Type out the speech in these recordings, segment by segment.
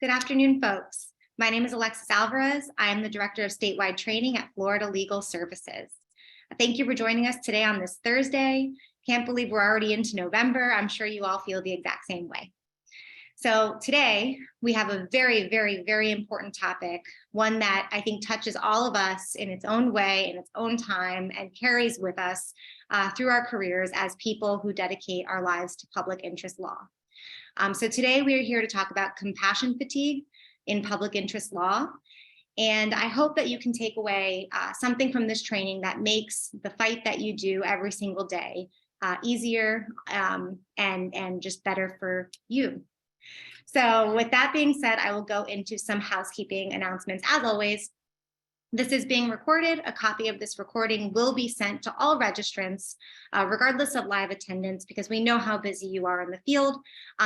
Good afternoon, folks. My name is Alexis Alvarez. I am the Director of Statewide Training at Florida Legal Services. Thank you for joining us today on this Thursday. Can't believe we're already into November. I'm sure you all feel the exact same way. So today we have a very important topic, one that I think touches all of us in its own way, in its own time, and carries with us through our careers as people who dedicate our lives to public interest law. So today we are here to talk about compassion fatigue in public interest law. And I hope that you can take away something from this training that makes the fight that you do every single day easier and just better for you. So with that being said, I will go into some housekeeping announcements. As always, this is being recorded. A copy of this recording will be sent to all registrants, regardless of live attendance, because we know how busy you are in the field.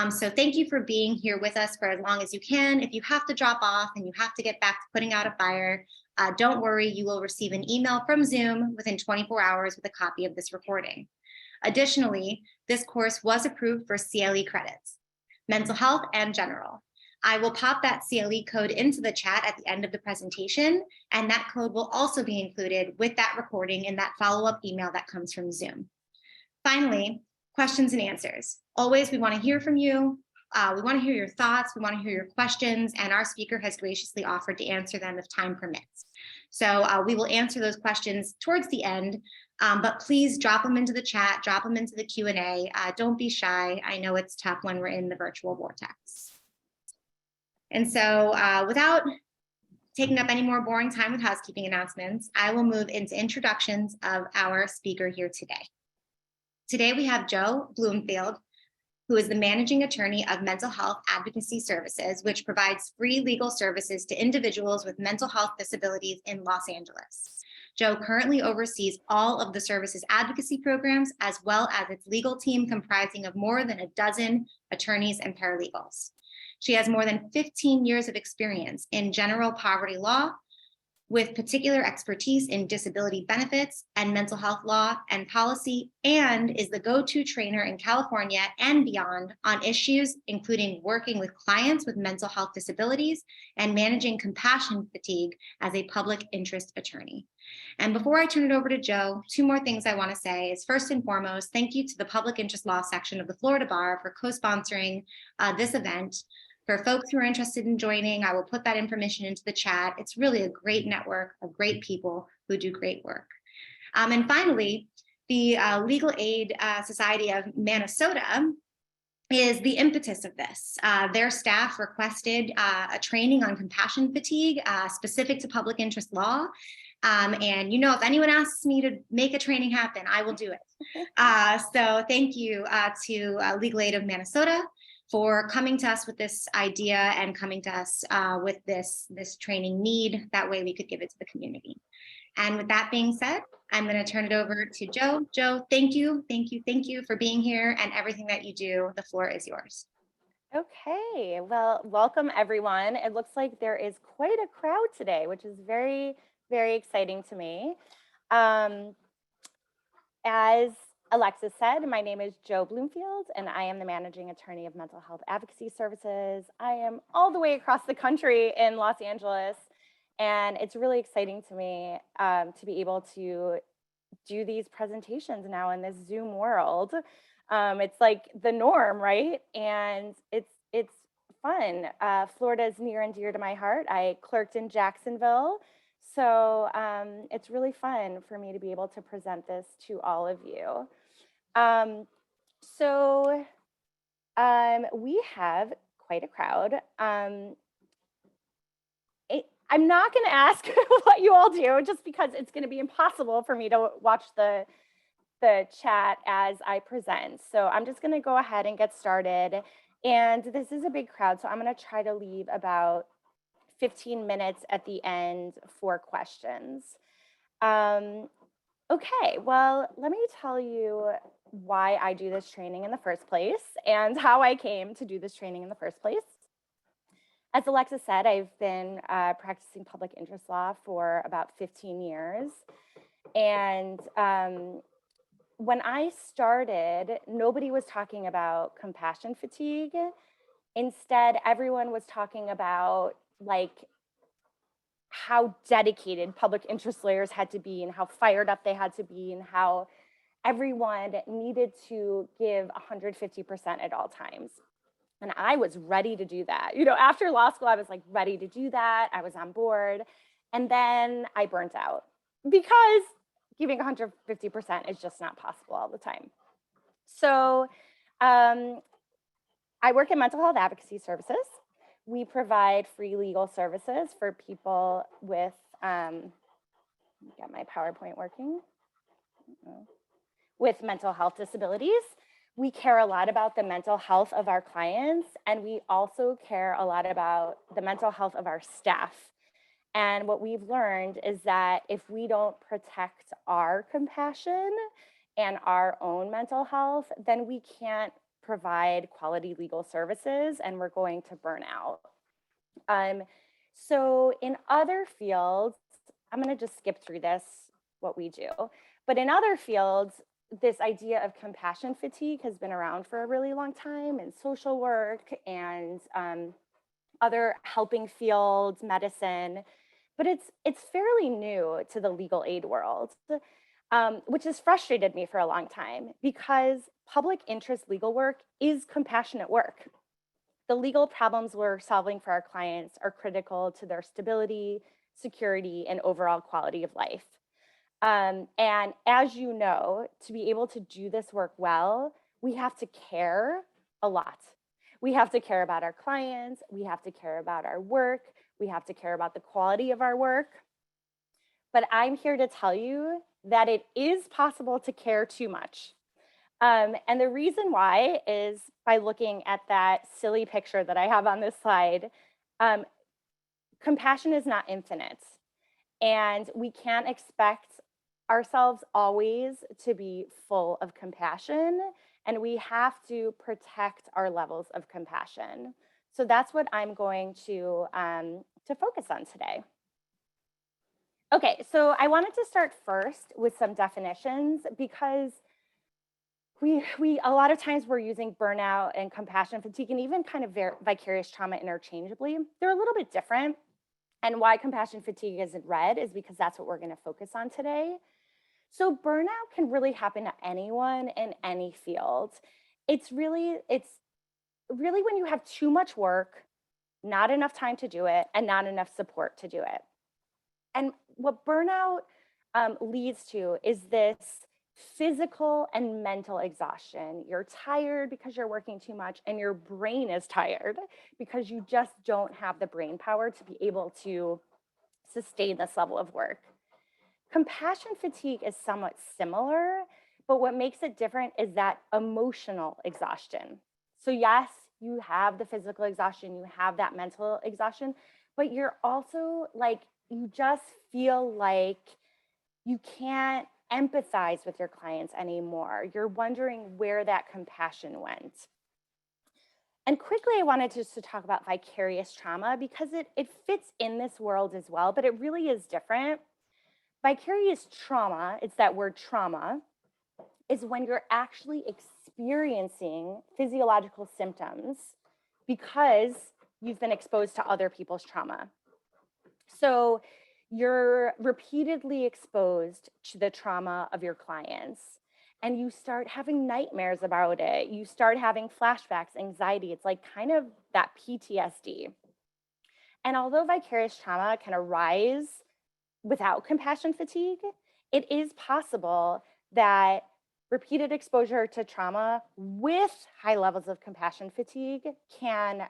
So thank you for being here with us for as long as you can. If you have to drop off and you have to get back to putting out a fire, don't worry, you will receive an email from Zoom within 24 hours with a copy of this recording. Additionally, this course was approved for CLE credits, mental health and general. I will pop that CLE code into the chat at the end of the presentation, and that code will also be included with that recording in that follow-up email that comes from Zoom. Finally, questions and answers. Always, we want to hear from you. We want to hear your thoughts. We want to hear your questions, and our speaker has graciously offered to answer them if time permits. So we will answer those questions towards the end, but please drop them into the chat, drop them into the Q&A. Don't be shy. I know it's tough when we're in the virtual vortex. And so without taking up any more boring time with housekeeping announcements, I will move into introductions of our speaker here today. Today we have Joe Bloomfield, who is the managing attorney of Mental Health Advocacy Services, which provides free legal services to individuals with mental health disabilities in Los Angeles. Joe currently oversees all of the service's advocacy programs, as well as its legal team comprising of more than a dozen attorneys and paralegals. She has more than 15 years of experience in general poverty law, with particular expertise in disability benefits and mental health law and policy, and is the go-to trainer in California and beyond on issues including working with clients with mental health disabilities and managing compassion fatigue as a public interest attorney. And before I turn it over to Joe, two more things I want to say is, first and foremost, thank you to the Public Interest Law section of the Florida Bar for co-sponsoring this event. For folks who are interested in joining, I will put that information into the chat. It's really a great network of great people who do great work. And finally, the Legal Aid Society of Minnesota is the impetus of this. Their staff requested a training on compassion fatigue specific to public interest law. And you know, if anyone asks me to make a training happen, I will do it. So thank you to Legal Aid of Minnesota for coming to us with this idea and coming to us with this training need. That way we could give it to the community. And with that being said, I'm going to turn it over to Joe. Joe, thank you for being here and everything that you do. The floor is yours. Okay, well, welcome everyone. It looks like there is quite a crowd today, which is very exciting to me. As Alexis said, my name is Joe Bloomfield, and I am the managing attorney of Mental Health Advocacy Services. I am all the way across the country in Los Angeles, and it's really exciting to me to be able to do these presentations now in this Zoom world. It's like the norm, right? And it's fun. Florida is near and dear to my heart. I clerked in Jacksonville, so it's really fun for me to be able to present this to all of you. We have quite a crowd. I'm not going to ask what you all do, just because it's going to be impossible for me to watch the chat as I present. So I'm just going to go ahead and get started. And this is a big crowd, so I'm going to try to leave about 15 minutes at the end for questions. Okay, well, let me tell you why I do this training in the first place and how I came to do this training in the first place. As Alexis said, I've been practicing public interest law for about 15 years. And when I started, nobody was talking about compassion fatigue. Instead, everyone was talking about like how dedicated public interest lawyers had to be and how fired up they had to be and how everyone needed to give 150% at all times. And I was ready to do that. After law school, I was like ready to do that. I was on board. And then I burnt out because giving 150% is just not possible all the time. So I work in mental health advocacy services. We provide free legal services for people with, get my PowerPoint working, with mental health disabilities. We care a lot about the mental health of our clients, and we also care a lot about the mental health of our staff. And what we've learned is that if we don't protect our compassion and our own mental health, then we can't provide quality legal services and we're going to burn out. So in other fields, I'm going to just skip through this, what we do. But in other fields, this idea of compassion fatigue has been around for a really long time in social work and other helping fields, medicine, but it's fairly new to the legal aid world, which has frustrated me for a long time because public interest legal work is compassionate work. The legal problems we're solving for our clients are critical to their stability, security, and overall quality of life. And as you know, to be able to do this work well, we have to care a lot. We have to care about our clients. We have to care about our work. We have to care about the quality of our work. But I'm here to tell you that it is possible to care too much. And the reason why is by looking at that silly picture that I have on this slide. Compassion is not infinite, and we can't expect ourselves always to be full of compassion, and we have to protect our levels of compassion. So that's what I'm going to focus on today. Okay, so I wanted to start first with some definitions because we a lot of times we're using burnout and compassion fatigue and even kind of vicarious trauma interchangeably. They're a little bit different. And why compassion fatigue isn't red is because that's what we're going to focus on today. So burnout can really happen to anyone in any field. It's really when you have too much work, not enough time to do it, and not enough support to do it. And what burnout leads to is this physical and mental exhaustion. You're tired because you're working too much, and your brain is tired because you just don't have the brain power to be able to sustain this level of work. Compassion fatigue is somewhat similar, but what makes it different is that emotional exhaustion. So yes, you have the physical exhaustion, you have that mental exhaustion, but you're also like, you just feel like you can't empathize with your clients anymore. You're wondering where that compassion went. And quickly, I wanted just to talk about vicarious trauma because it fits in this world as well, but it really is different. Vicarious trauma, it's that word trauma, is when you're actually experiencing physiological symptoms because you've been exposed to other people's trauma. So you're repeatedly exposed to the trauma of your clients and you start having nightmares about it. You start having flashbacks, anxiety. It's like kind of that PTSD. And although vicarious trauma can arise without compassion fatigue, it is possible that repeated exposure to trauma with high levels of compassion fatigue can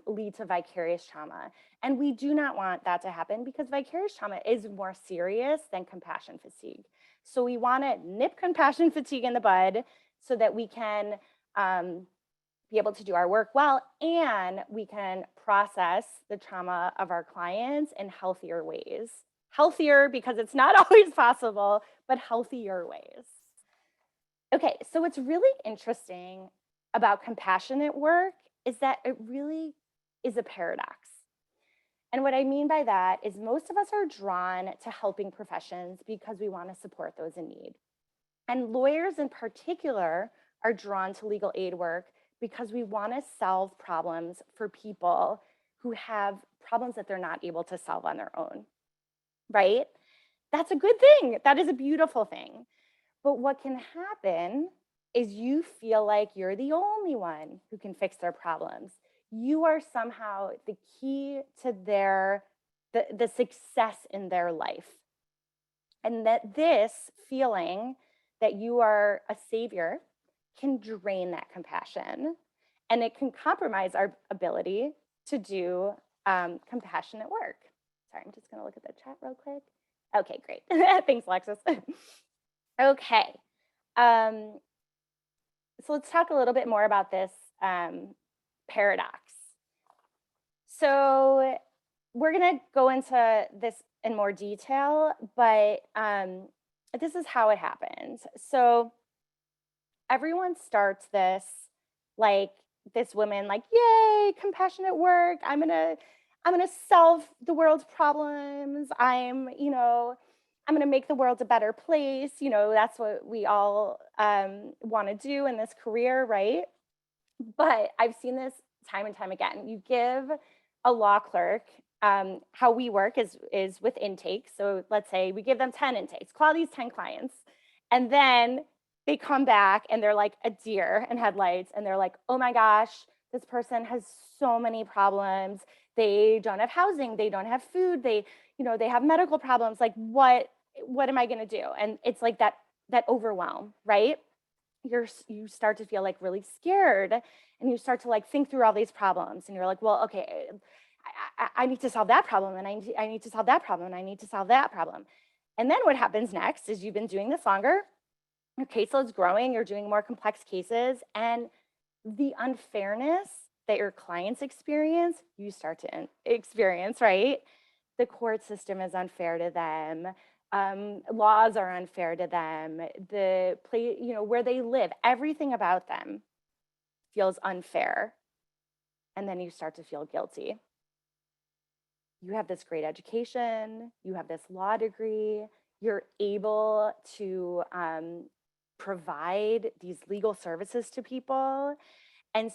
lead to vicarious trauma. And we do not want that to happen because vicarious trauma is more serious than compassion fatigue. So we want to nip compassion fatigue in the bud so that we can be able to do our work well and we can process the trauma of our clients in healthier ways. Healthier because it's not always possible, but healthier ways. Okay, so what's really interesting about compassionate work is that it really is a paradox. And what I mean by that is most of us are drawn to helping professions because we want to support those in need. And lawyers in particular are drawn to legal aid work because we want to solve problems for people who have problems that they're not able to solve on their own, right? That's a good thing. That is a beautiful thing. But what can happen is you feel like you're the only one who can fix their problems. You are somehow the key to the success in their life. And that this feeling that you are a savior can drain that compassion, and it can compromise our ability to do compassionate work. Sorry, I'm just gonna look at the chat real quick. Okay, great. Thanks, Alexis. Okay. So let's talk a little bit more about this paradox. So we're going to go into this in more detail, but this is how it happens. So everyone starts this like this woman like, yay, compassionate work. I'm gonna solve the world's problems. I'm gonna make the world a better place. That's what we all want to do in this career, right? But I've seen this time and time again. You give a law clerk, how we work is with intakes. So let's say we give them 10 intakes, call these 10 clients, and then they come back and they're like a deer in headlights, and they're like, oh my gosh, this person has so many problems. They don't have housing, they don't have food, they have medical problems. Like, what am I gonna do? And it's like that overwhelm, right? You start to feel like really scared, and you start to like think through all these problems, and you're like, well, okay, I need to solve that problem, and I need to solve that problem, and I need to solve that problem. And then what happens next is you've been doing this longer, your caseload's growing, you're doing more complex cases, and the unfairness that your clients experience, you start to experience, right? The court system is unfair to them. Laws are unfair to them. Where they live, everything about them feels unfair. And then you start to feel guilty. You have this great education, you have this law degree, you're able to provide these legal services to people, and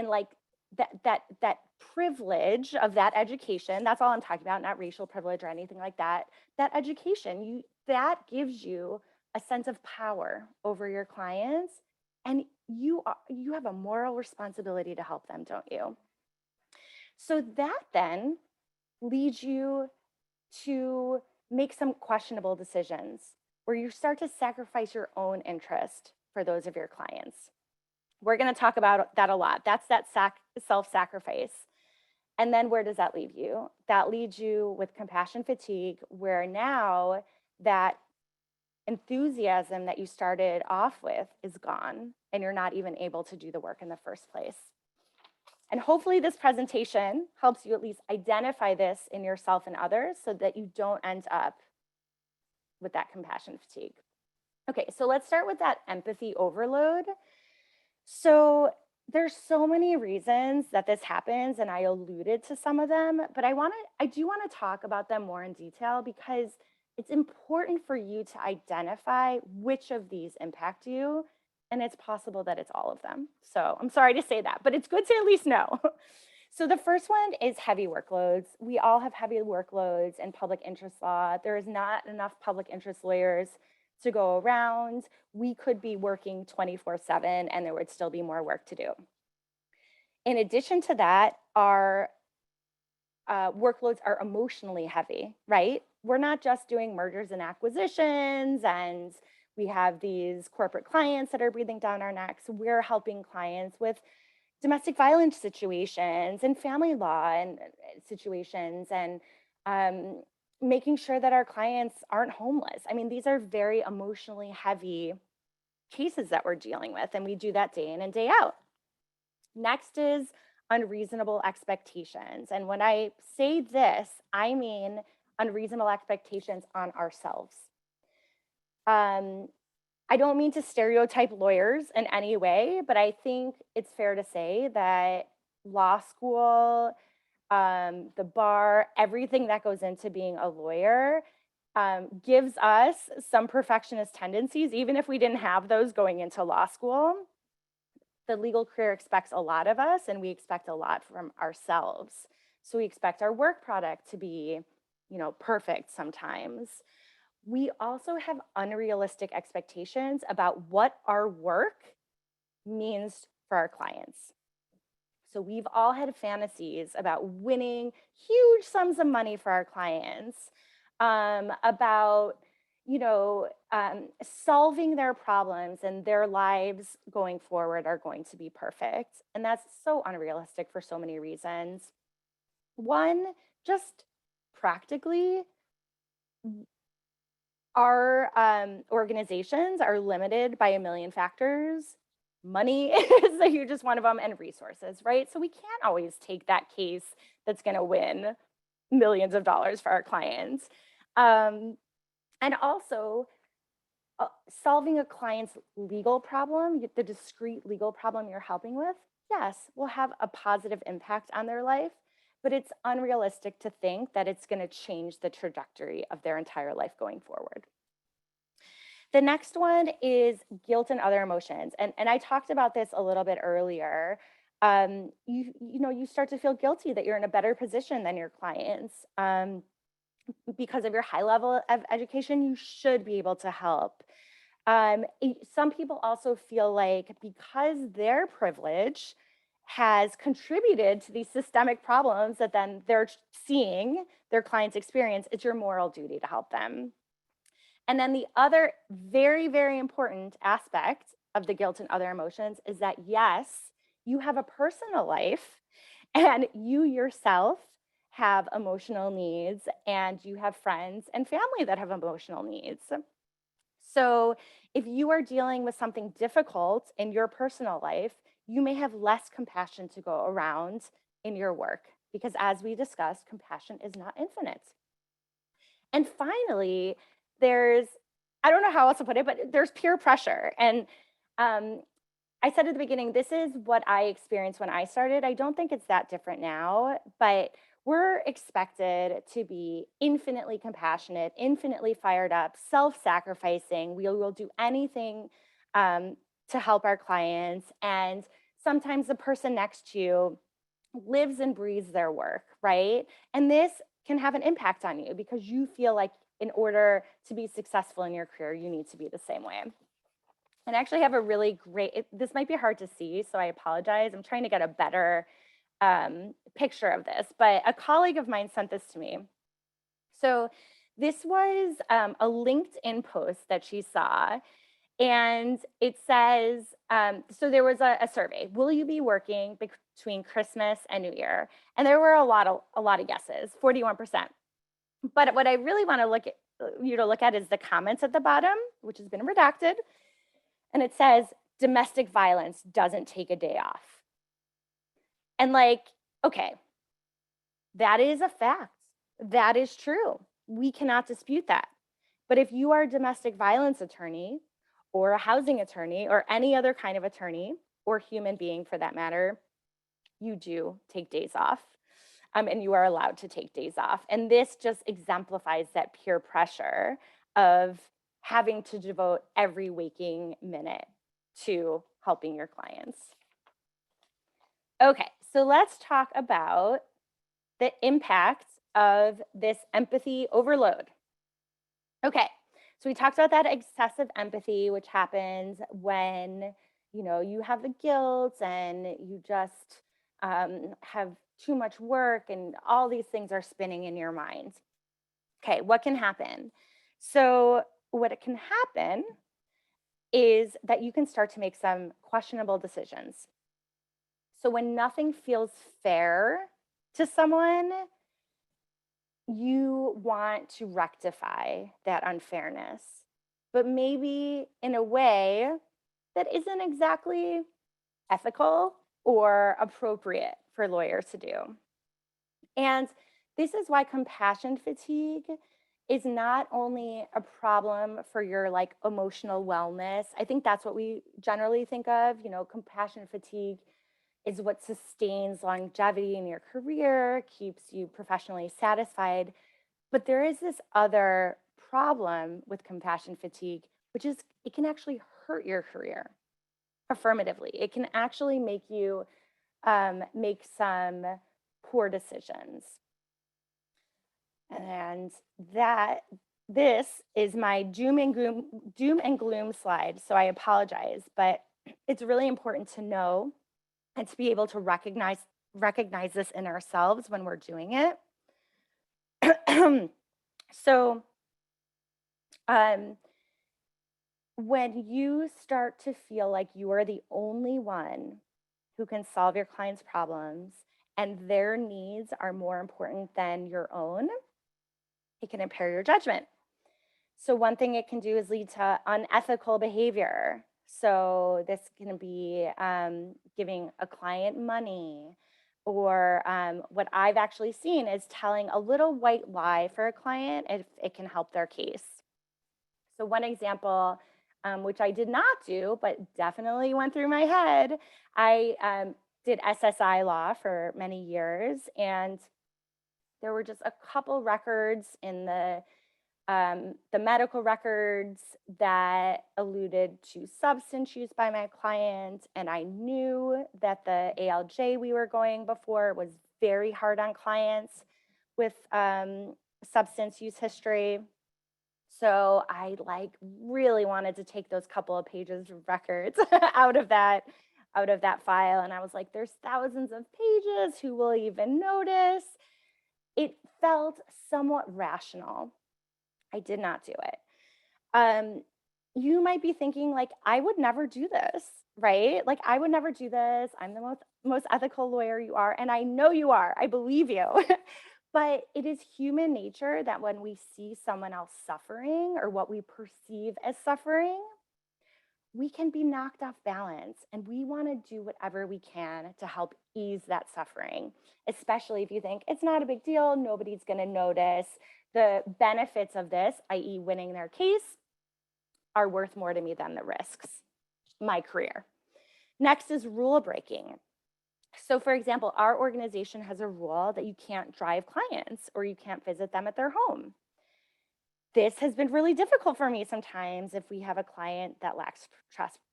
like that privilege of that education, that's all I'm talking about, not racial privilege or anything like that. That education, that gives you a sense of power over your clients, and you have a moral responsibility to help them, don't you? So that then leads you to make some questionable decisions where you start to sacrifice your own interest for those of your clients. We're going to talk about that a lot. That's that self-sacrifice. And then where does that leave you? That leads you with compassion fatigue, where now that enthusiasm that you started off with is gone, and you're not even able to do the work in the first place. And hopefully this presentation helps you at least identify this in yourself and others, so that you don't end up with that compassion fatigue. Okay, so let's start with that empathy overload. So there's so many reasons that this happens, and I alluded to some of them, but I do want to talk about them more in detail, because it's important for you to identify which of these impact you, and it's possible that it's all of them. So I'm sorry to say that, but it's good to at least know. So the first one is heavy workloads. We all have heavy workloads in public interest law. There is not enough public interest lawyers to go around. We could be working 24/7, and there would still be more work to do. In addition to that, our workloads are emotionally heavy, right? We're not just doing mergers and acquisitions, and we have these corporate clients that are breathing down our necks. We're helping clients with domestic violence situations and family law and situations, and making sure that our clients aren't homeless. I mean, these are very emotionally heavy cases that we're dealing with, and we do that day in and day out. Next is unreasonable expectations. And when I say this, I mean unreasonable expectations on ourselves. I don't mean to stereotype lawyers in any way, but I think it's fair to say that law school, the bar, everything that goes into being a lawyer gives us some perfectionist tendencies, even if we didn't have those going into law school. the legal career expects a lot of us, and we expect a lot from ourselves. So we expect our work product to be, perfect sometimes. We also have unrealistic expectations about what our work means for our clients. So we've all had fantasies about winning huge sums of money for our clients, about solving their problems, and their lives going forward are going to be perfect. And that's so unrealistic for so many reasons. One, just practically, our organizations are limited by a million factors. Money is the hugest one of them, and resources, right? So we can't always take that case that's going to win millions of dollars for our clients. And also, solving a client's legal problem, the discrete legal problem you're helping with, yes, will have a positive impact on their life, but it's unrealistic to think that it's going to change the trajectory of their entire life going forward. The next one is guilt and other emotions. And I talked about this a little bit earlier. You start to feel guilty that you're in a better position than your clients. Because of your high level of education, you should be able to help. Some people also feel like because their privilege has contributed to these systemic problems that then they're seeing their clients experience, it's your moral duty to help them. And then the other very, very important aspect of the guilt and other emotions is that, yes, you have a personal life and you yourself have emotional needs, and you have friends and family that have emotional needs. So if you are dealing with something difficult in your personal life, you may have less compassion to go around in your work, because as we discussed, compassion is not infinite. And finally, I don't know how else to put it, but there's peer pressure. And I said at the beginning, this is what I experienced when I started. I don't think it's that different now, but we're expected to be infinitely compassionate, infinitely fired up, self-sacrificing. We will do anything to help our clients. And sometimes the person next to you lives and breathes their work, right? And this can have an impact on you because you feel like in order to be successful in your career, you need to be the same way. And I actually have a really great, this might be hard to see, so I apologize. I'm trying to get a better picture of this, but a colleague of mine sent this to me. So this was a LinkedIn post that she saw, and it says, so there was a survey, will you be working between Christmas and New Year? And there were a lot of yeses, 41%. But what I really want to you to look at is the comments at the bottom, which has been redacted. And it says, domestic violence doesn't take a day off. And okay, that is a fact. That is true. We cannot dispute that. But if you are a domestic violence attorney or a housing attorney or any other kind of attorney or human being for that matter, you do take days off. And you are allowed to take days off. And this just exemplifies that peer pressure of having to devote every waking minute to helping your clients. Okay, so let's talk about the impact of this empathy overload. Okay, so we talked about that excessive empathy, which happens when you have the guilt and you just have too much work and all these things are spinning in your mind. Okay, what can happen? So what it can happen is that you can start to make some questionable decisions. So when nothing feels fair to someone, you want to rectify that unfairness, but maybe in a way that isn't exactly ethical or appropriate for lawyers to do. And this is why compassion fatigue is not only a problem for your emotional wellness. I think that's what we generally think of, compassion fatigue is what sustains longevity in your career, keeps you professionally satisfied. But there is this other problem with compassion fatigue, which is it can actually hurt your career. affirmatively. It can actually make you make some poor decisions. And that this is my doom and gloom slide. So I apologize, but it's really important to know and to be able to recognize this in ourselves when we're doing it. So um, when you start to feel like you are the only one who can solve your client's problems and their needs are more important than your own, it can impair your judgment. So, one thing it can do is lead to unethical behavior. So, this can be giving a client money, or what I've actually seen is telling a little white lie for a client if it can help their case. So, one example, which I did not do, but definitely went through my head, I did SSI law for many years, and there were just a couple records in the medical records that alluded to substance use by my client. And I knew that the ALJ we were going before was very hard on clients with substance use history. So I like really wanted to take those couple of pages of records out of that file. And I was like, there's thousands of pages. Who will even notice? It felt somewhat rational. I did not do it. You might be thinking like, I would never do this, right? Like I would never do this. I'm the most ethical lawyer you are, and I know you are. I believe you. But it is human nature that when we see someone else suffering or what we perceive as suffering, we can be knocked off balance, and we want to do whatever we can to help ease that suffering, especially if you think it's not a big deal, nobody's going to notice. The benefits of this, i.e., winning their case, are worth more to me than the risks, my career. Next is rule breaking. So, for example, our organization has a rule that you can't drive clients or you can't visit them at their home. This has been really difficult for me sometimes if we have a client that lacks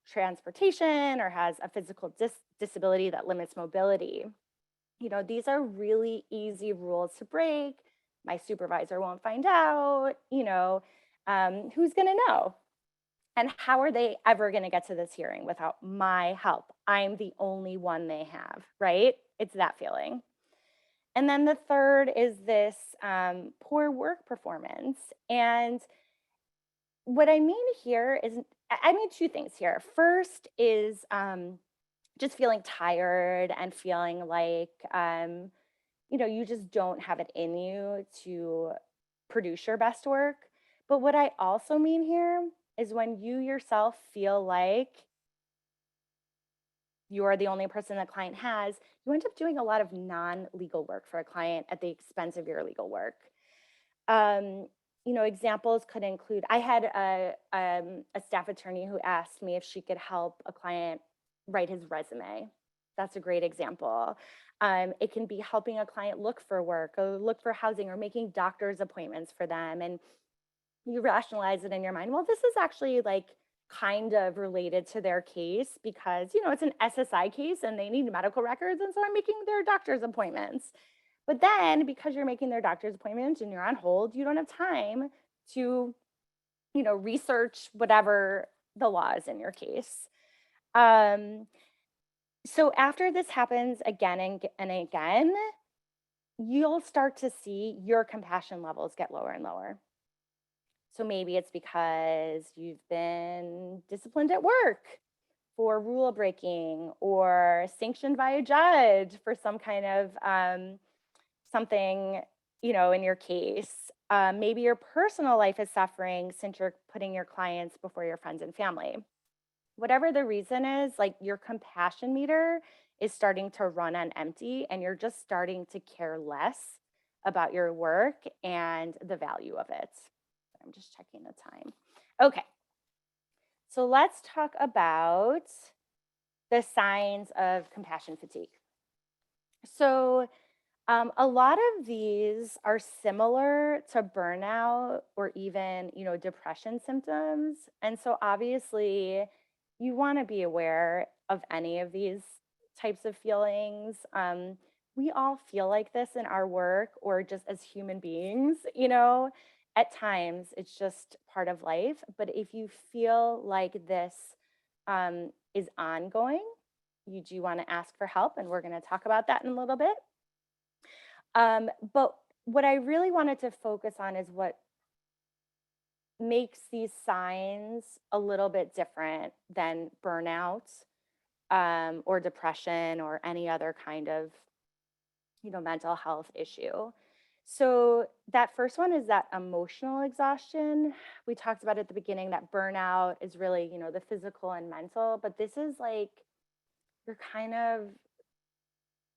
transportation or has a physical disability that limits mobility. You know, these are really easy rules to break. My supervisor won't find out, who's going to know? And how are they ever going to get to this hearing without my help? I'm the only one they have, right? It's that feeling. And then the third is this poor work performance. And what I mean here is, I mean two things here. First is just feeling tired and feeling like, you just don't have it in you to produce your best work. But what I also mean here is when you yourself feel like you are the only person the client has, you end up doing a lot of non-legal work for a client at the expense of your legal work. Examples could include, I had a staff attorney who asked me if she could help a client write his resume. That's a great example. It can be helping a client look for work or look for housing or making doctor's appointments for them. And you rationalize it in your mind. Well, this is actually like kind of related to their case because, it's an SSI case and they need medical records. And so I'm making their doctor's appointments. But then because you're making their doctor's appointments and you're on hold, you don't have time to, research whatever the law is in your case. So after this happens again and again, you'll start to see your compassion levels get lower and lower. So maybe it's because you've been disciplined at work for rule breaking or sanctioned by a judge for some kind of something, in your case. Maybe your personal life is suffering since you're putting your clients before your friends and family. Whatever the reason is, like your compassion meter is starting to run on empty and you're just starting to care less about your work and the value of it. I'm just checking the time. Okay. So let's talk about the signs of compassion fatigue. So a lot of these are similar to burnout or even, depression symptoms. And so obviously you want to be aware of any of these types of feelings. We all feel like this in our work or just as human beings, at times it's just part of life. But if you feel like this is ongoing, you do want to ask for help, and we're going to talk about that in a little bit. But what I really wanted to focus on is what makes these signs a little bit different than burnout or depression or any other kind of mental health issue. So that first one is that emotional exhaustion. We talked about at the beginning that burnout is really the physical and mental, but this is like you're kind of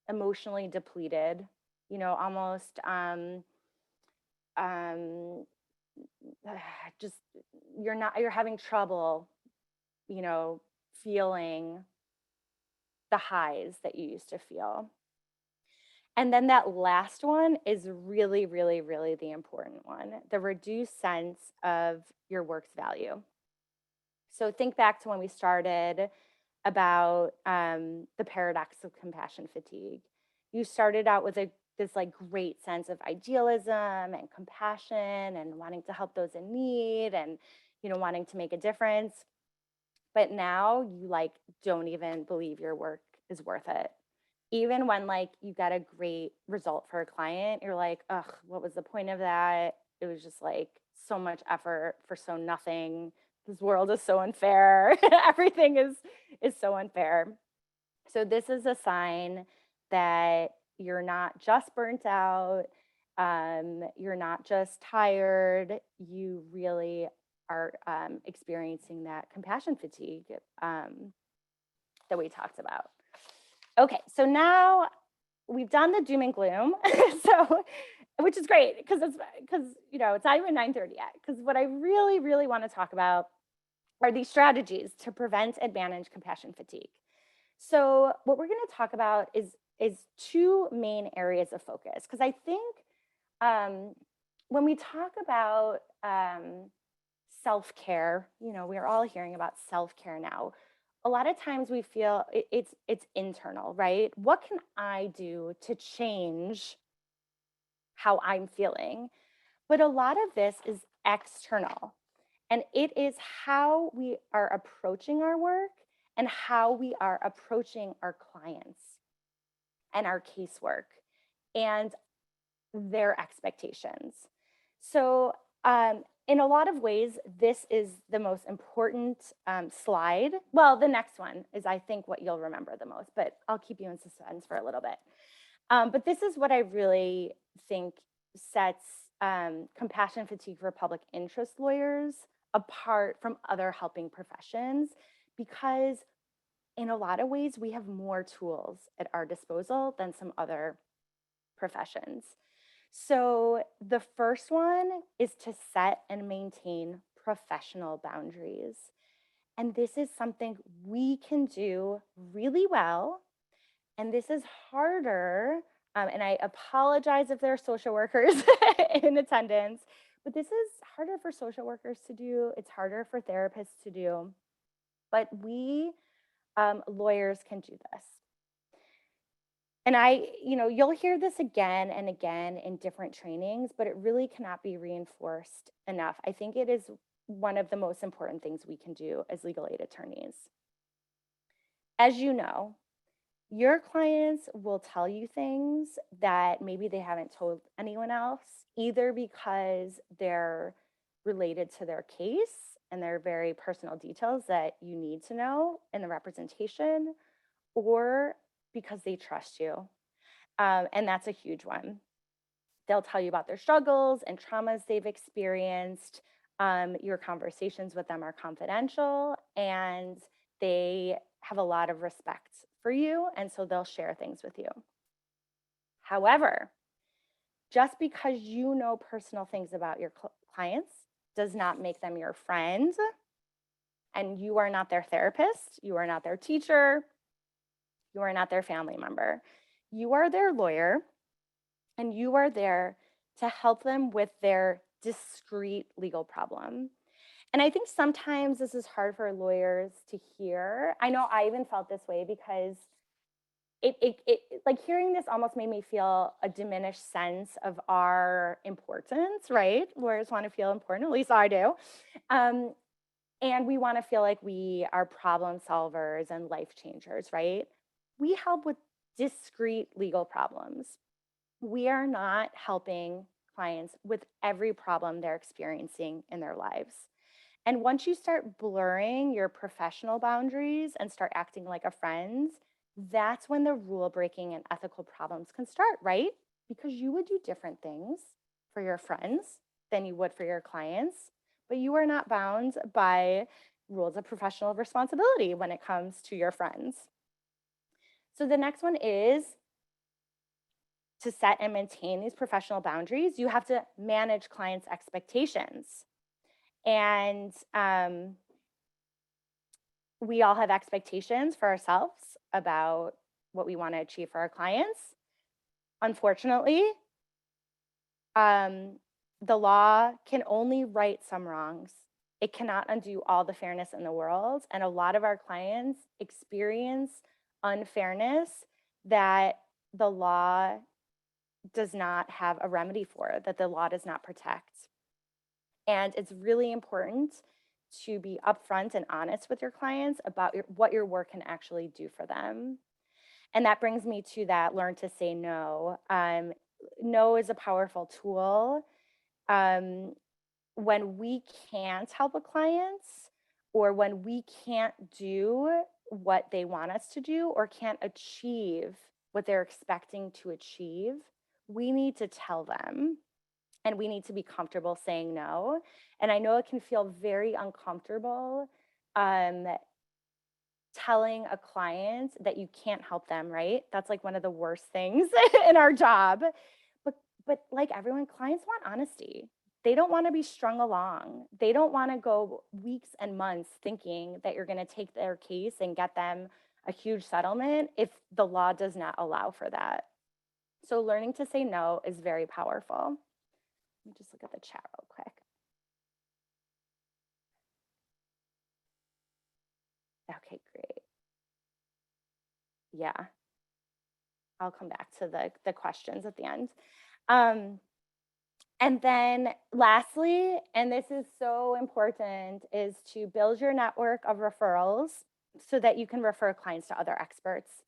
emotionally depleted, almost um just you're having trouble you know feeling the highs that you used to feel. And then that last one is really, really, really the important one, the reduced sense of your work's value. So think back to when we started about the paradox of compassion fatigue. You started out with this like great sense of idealism and compassion and wanting to help those in need and wanting to make a difference. But now you like don't even believe your work is worth it. Even when like you get a great result for a client, you're like, ugh, what was the point of that? It was just like so much effort for so nothing. This world is so unfair. Everything is so unfair. So this is a sign that you're not just burnt out, you're not just tired, you really are experiencing that compassion fatigue that we talked about. Okay, so now we've done the doom and gloom, so which is great because it's not even 9:30 yet. Because what I really, really want to talk about are these strategies to prevent and manage compassion fatigue. So what we're going to talk about is two main areas of focus because I think when we talk about self-care, we're all hearing about self-care now. A lot of times we feel it's internal, right? What can I do to change how I'm feeling? But a lot of this is external, and it is how we are approaching our work and how we are approaching our clients and our casework and their expectations. So, in a lot of ways, this is the most important slide. Well, the next one is, I think, what you'll remember the most, but I'll keep you in suspense for a little bit. But this is what I really think sets compassion fatigue for public interest lawyers apart from other helping professions, because in a lot of ways, we have more tools at our disposal than some other professions. So the first one is to set and maintain professional boundaries. And this is something we can do really well. And this is harder. And I apologize if there are social workers in attendance, but this is harder for social workers to do. It's harder for therapists to do. But we lawyers can do this. And you'll hear this again and again in different trainings, but it really cannot be reinforced enough. I think it is one of the most important things we can do as legal aid attorneys. As you know, your clients will tell you things that maybe they haven't told anyone else, either because they're related to their case and they're very personal details that you need to know in the representation, or because they trust you. And that's a huge one. They'll tell you about their struggles and traumas they've experienced. Your conversations with them are confidential, and they have a lot of respect for you. And so they'll share things with you. However, just because you know personal things about your clients does not make them your friend. And you are not their therapist. You are not their teacher. You are not their family member. You are their lawyer, and you are there to help them with their discrete legal problem. And I think sometimes this is hard for lawyers to hear. I know I even felt this way because like hearing this almost made me feel a diminished sense of our importance, right? Lawyers want to feel important, at least I do. Um, and we want to feel like we are problem solvers and life changers, right? We help with discrete legal problems. We are not helping clients with every problem they're experiencing in their lives. And once you start blurring your professional boundaries and start acting like a friend, that's when the rule breaking and ethical problems can start, right? Because you would do different things for your friends than you would for your clients, but you are not bound by rules of professional responsibility when it comes to your friends. So the next one is to set and maintain these professional boundaries, you have to manage clients' expectations. And we all have expectations for ourselves about what we want to achieve for our clients. Unfortunately, the law can only right some wrongs. It cannot undo all the fairness in the world. And a lot of our clients experience unfairness that the law does not have a remedy for, that the law does not protect. And it's really important to be upfront and honest with your clients about what your work can actually do for them. And that brings me to that learn to say no. No is a powerful tool. Um, when we can't help a client or when we can't do what they want us to do or can't achieve what they're expecting to achieve, we need to tell them and we need to be comfortable saying no. And I know it can feel very uncomfortable um, telling a client that you can't help them, right? That's like one of the worst things in our job. But but like everyone, clients want honesty. They don't want to be strung along. They don't want to go weeks and months thinking that you're going to take their case and get them a huge settlement if the law does not allow for that. So learning to say no is very powerful. Let me just look at the chat real quick. Okay, great. Yeah, I'll come back to the questions at the end. Um, and then lastly, and this is so important, is to build your network of referrals so that you can refer clients to other experts.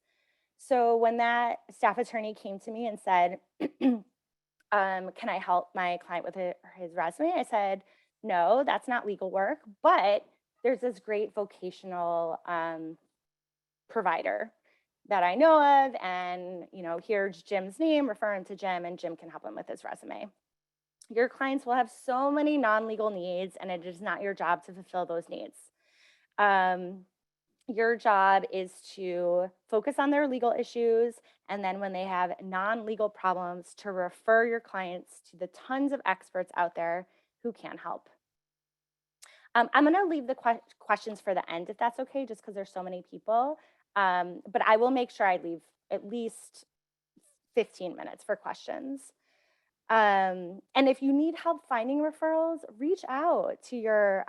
So when that staff attorney came to me and said, can I help my client with his resume? I said, no, that's not legal work, but there's this great vocational provider that I know of, and here's Jim's name, refer him to Jim, and Jim can help him with his resume. Your clients will have so many non-legal needs, and it is not your job to fulfill those needs. Your job is to focus on their legal issues, and then when they have non-legal problems, to refer your clients to the tons of experts out there who can help. I'm going to leave the questions for the end, if that's okay, just because there's so many people. But I will make sure I leave at least 15 minutes for questions. And if you need help finding referrals, reach out to your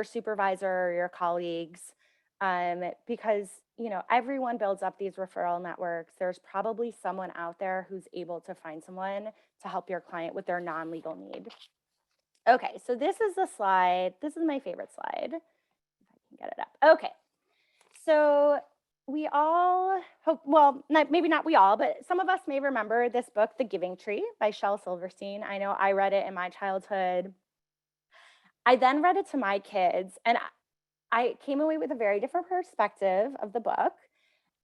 supervisor or your colleagues, because everyone builds up these referral networks. There's probably someone out there who's able to find someone to help your client with their non-legal need. Okay, so this is the slide. This is my favorite slide. If I can get it up. Okay, so we all hope, well, maybe not we all, but some of us may remember this book, The Giving Tree by Shel Silverstein. I know I read it in my childhood. I then read it to my kids, and I came away with a very different perspective of the book.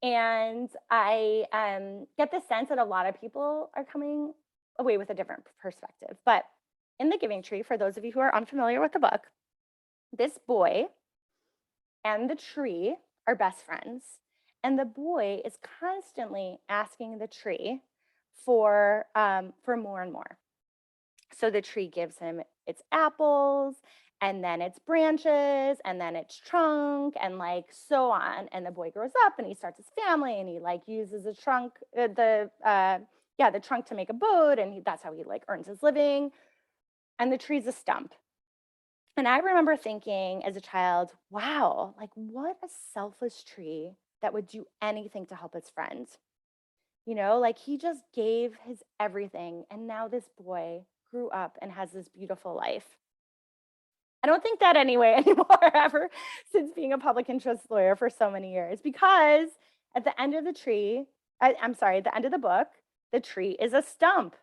And I get the sense that a lot of people are coming away with a different perspective. But in The Giving Tree, for those of you who are unfamiliar with the book, this boy and the tree are best friends. And the boy is constantly asking the tree for more and more. So the tree gives him its apples, and then its branches, and then its trunk, and like so on. And the boy grows up and he starts his family, and he like uses the trunk, the trunk to make a boat, and that's how he like earns his living. And the tree's a stump. And I remember thinking as a child, wow, like what a selfless tree that would do anything to help its friend. Like he just gave his everything. And now this boy grew up and has this beautiful life. I don't think that anyway anymore, ever since being a public interest lawyer for so many years, because at the end of the tree, I'm sorry, at the end of the book, the tree is a stump.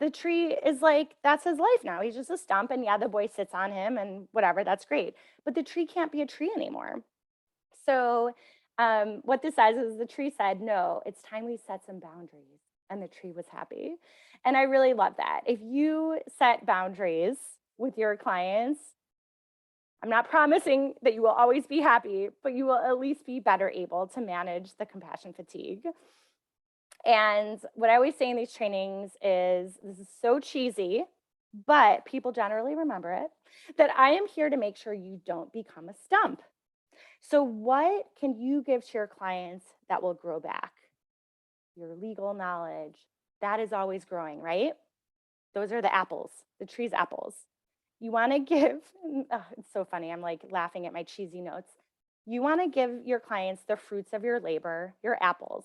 The tree is like, that's his life now. He's just a stump. And yeah, the boy sits on him and whatever, that's great. But the tree can't be a tree anymore. So, what this says is the tree said, no, it's time we set some boundaries. And the tree was happy. And I really love that. If you set boundaries with your clients, I'm not promising that you will always be happy, but you will at least be better able to manage the compassion fatigue. And what I always say in these trainings is this is so cheesy, but people generally remember it, that I am here to make sure you don't become a stump. So, what can you give to your clients that will grow back? Your legal knowledge. That is always growing, right? Those are the apples, the tree's apples. You want to give, oh, it's so funny. I'm like laughing at my cheesy notes. You want to give your clients the fruits of your labor, your apples.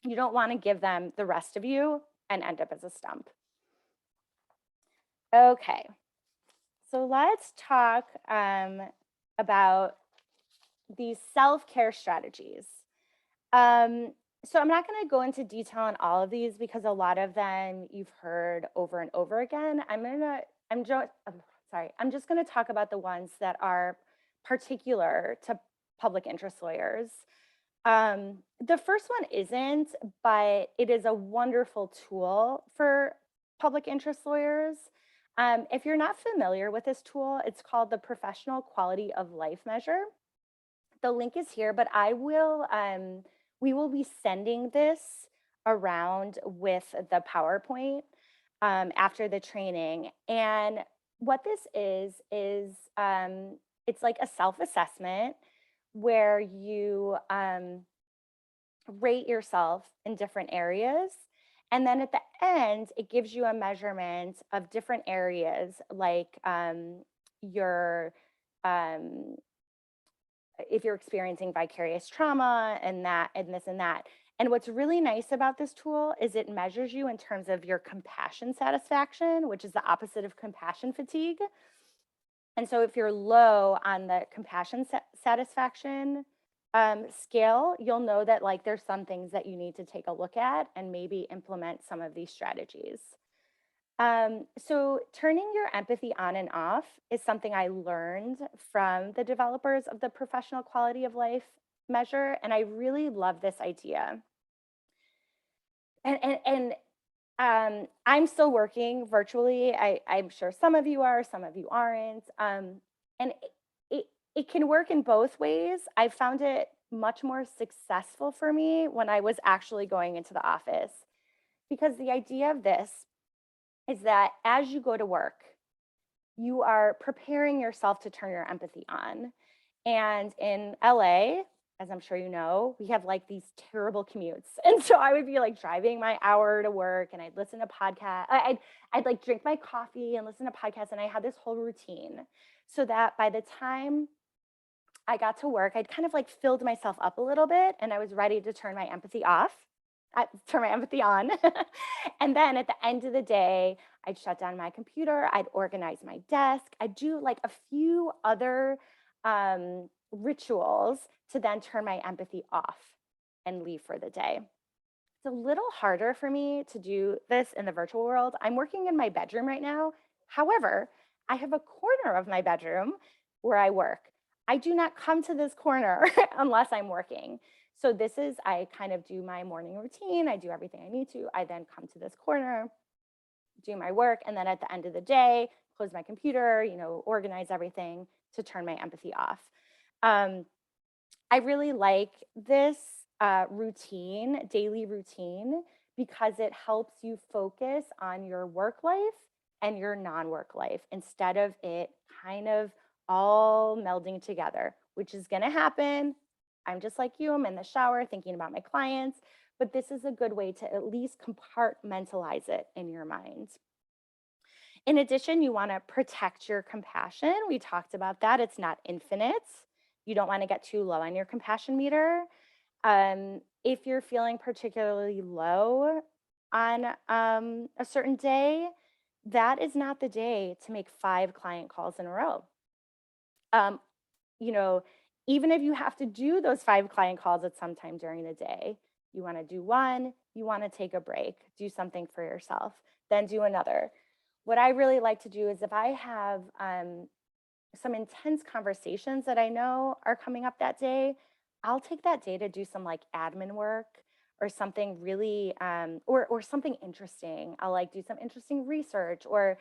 You don't want to give them the rest of you and end up as a stump. Okay, so let's talk about these self-care strategies. So I'm not going to go into detail on all of these because a lot of them you've heard over and over again. I'm just going to talk about the ones that are particular to public interest lawyers. The first one isn't, but it is a wonderful tool for public interest lawyers. If you're not familiar with this tool, it's called the Professional Quality of Life Measure. The link is here, but we will be sending this around with the PowerPoint after the training. And what this is it's like a self-assessment where you rate yourself in different areas. And then at the end, it gives you a measurement of different areas like your um, if you're experiencing vicarious trauma and that and this and that. And what's really nice about this tool is it measures you in terms of your compassion satisfaction, which is the opposite of compassion fatigue. And so if you're low on the compassion satisfaction scale, you'll know that like there's some things that you need to take a look at and maybe implement some of these strategies. So turning your empathy on and off is something I learned from the developers of the professional quality of life measure, and I really love this idea. And I'm still working virtually. I'm sure some of you are, some of you aren't. And it can work in both ways. I found it much more successful for me when I was actually going into the office, because the idea of this is that as you go to work, you are preparing yourself to turn your empathy on. And in LA, as I'm sure you know, we have like these terrible commutes. And so I would be like driving my hour to work and I'd listen to podcasts. I'd like drink my coffee and listen to podcasts. And I had this whole routine so that by the time I got to work, I'd kind of like filled myself up a little bit and I was ready to turn my empathy off. Turn my empathy on. And then at the end of the day, I'd shut down my computer, I'd organize my desk, I'd do like a few other rituals to then turn my empathy off and leave for the day. It's a little harder for me to do this in the virtual world. I'm working in my bedroom right now. However, I have a corner of my bedroom where I work. I do not come to this corner unless I'm working. So this is, I kind of do my morning routine. I do everything I need to. I then come to this corner, do my work, and then at the end of the day, close my computer, organize everything to turn my empathy off. I really like this daily routine, because it helps you focus on your work life and your non-work life instead of it kind of all melding together, which is going to happen. I'm just like you, I'm in the shower thinking about my clients, but this is a good way to at least compartmentalize it in your mind. In addition, you want to protect your compassion. We talked about that. It's not infinite. You don't want to get too low on your compassion meter. If you're feeling particularly low on a certain day, that is not the day to make 5 client calls in a row. Um, you know, Even if you have to do those 5 client calls at some time during the day, you want to do one, you want to take a break, do something for yourself, then do another. What I really like to do is if I have some intense conversations that I know are coming up that day, I'll take that day to do some like admin work or something really or something interesting. I'll like do some interesting research or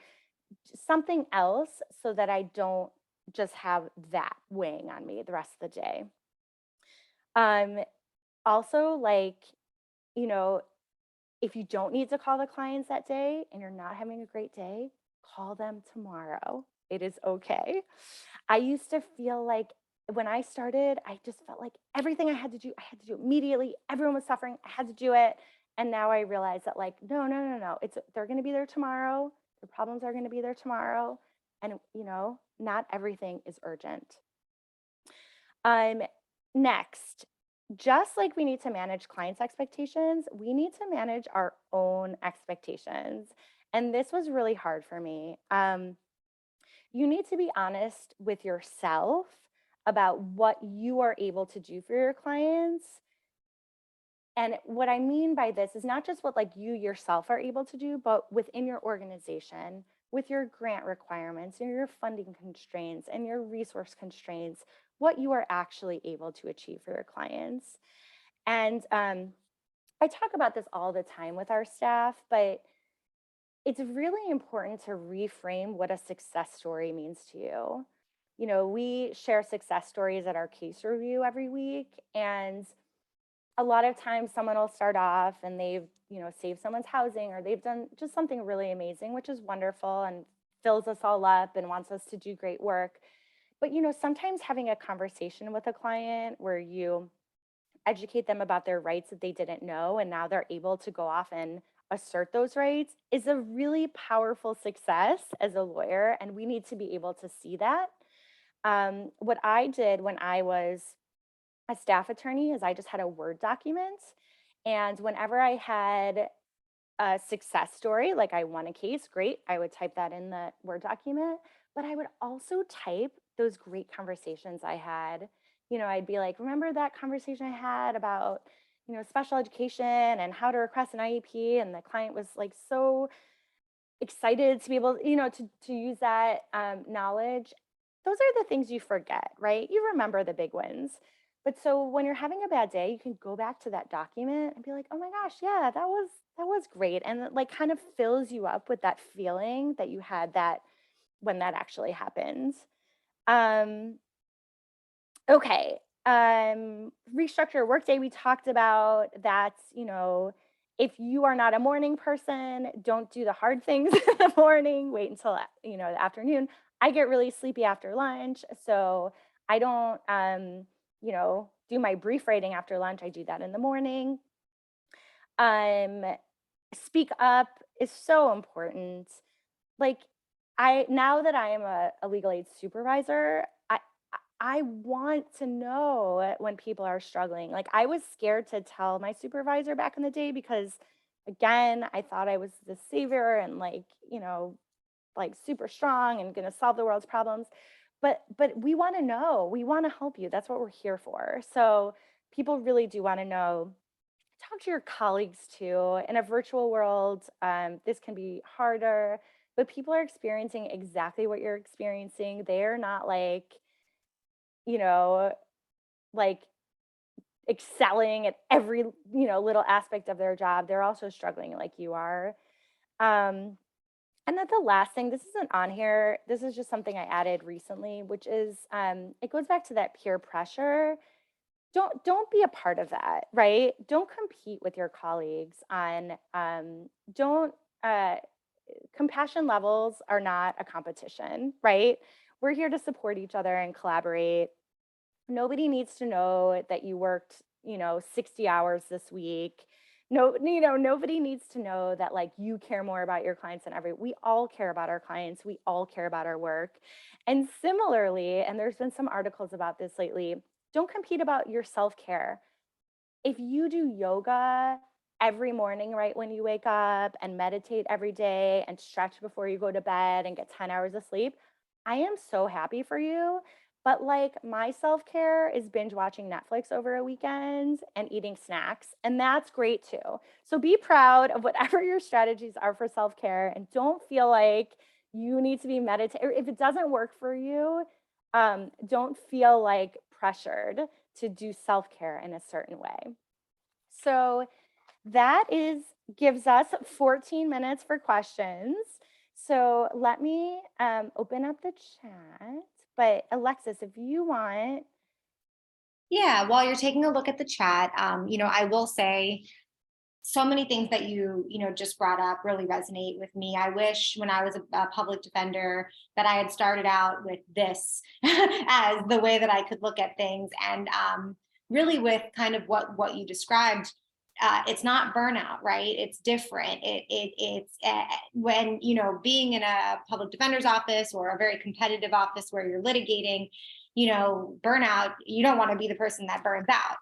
something else so that I don't just have that weighing on me the rest of the day. Um Also like, you know, if you don't need to call the clients that day and you're not having a great day, call them tomorrow. It is okay. I used to feel like when I started, I just felt like everything I had to do immediately. Everyone was suffering. I had to do it. And now I realize that like, no, no, no, no. They're going to be there tomorrow. Their problems are going to be there tomorrow. And not everything is urgent. Um, Next, just like we need to manage clients' expectations, we need to manage our own expectations. And this was really hard for me. You need to be honest with yourself about what you are able to do for your clients. And what I mean by this is not just what like you yourself are able to do, but within your organization, with your grant requirements and your funding constraints and your resource constraints, what you are actually able to achieve for your clients. And I talk about this all the time with our staff, but it's really important to reframe what a success story means to you. We share success stories at our case review every week, and a lot of times someone will start off and they've, saved someone's housing or they've done just something really amazing, which is wonderful and fills us all up and wants us to do great work. But, sometimes having a conversation with a client where you educate them about their rights that they didn't know and now they're able to go off and assert those rights is a really powerful success as a lawyer, and we need to be able to see that. What I did when I was a staff attorney is I just had a Word document, and whenever I had a success story, like I won a case, great, I would type that in the Word document, but I would also type those great conversations I had. I'd be like, remember that conversation I had about, special education and how to request an IEP? And the client was like so excited to be able, to use that knowledge. Those are the things you forget, right? You remember the big wins. But so when you're having a bad day, you can go back to that document and be like, oh my gosh, yeah, that was great. And it like kind of fills you up with that feeling that you had that when that actually happened. Um, Okay. Restructure your workday. We talked about that, if you are not a morning person, don't do the hard things in the morning. Wait until, the afternoon. I get really sleepy after lunch. So I don't, do my brief writing after lunch. I do that in the morning. Um, Speak up is so important. Like now that I am a legal aid supervisor, I want to know when people are struggling. Like I was scared to tell my supervisor back in the day because again, I thought I was the savior and like, like super strong and going to solve the world's problems. But we want to know. We want to help you. That's what we're here for. So people really do want to know. Talk to your colleagues too. In a virtual world, this can be harder, but people are experiencing exactly what you're experiencing. They're not you know, like excelling at every, little aspect of their job. They're also struggling like you are. Um, and then the last thing, this isn't on here. This is just something I added recently, which is it goes back to that peer pressure. Don't be a part of that, right? Don't compete with your colleagues on don't compassion levels are not a competition, right? We're here to support each other and collaborate. Nobody needs to know that you worked, 60 hours this week. No, nobody needs to know that like you care more about your clients than we all care about our clients. We all care about our work. And similarly, and there's been some articles about this lately, don't compete about your self-care. If you do yoga every morning right when you wake up and meditate every day and stretch before you go to bed and get 10 hours of sleep, I am so happy for you. But like my self-care is binge watching Netflix over a weekend and eating snacks, and that's great too. So be proud of whatever your strategies are for self-care and don't feel like you need to be meditating. If it doesn't work for you, don't feel like pressured to do self-care in a certain way. So that gives us 14 minutes for questions. So let me open up the chat. But Alexis, if you want. Yeah, while you're taking a look at the chat, I will say so many things that just brought up really resonate with me. I wish when I was a public defender that I had started out with this as the way that I could look at things. And really with kind of what you described, it's not burnout, right? It's different. It's when, being in a public defender's office or a very competitive office where you're litigating, burnout, you don't want to be the person that burns out.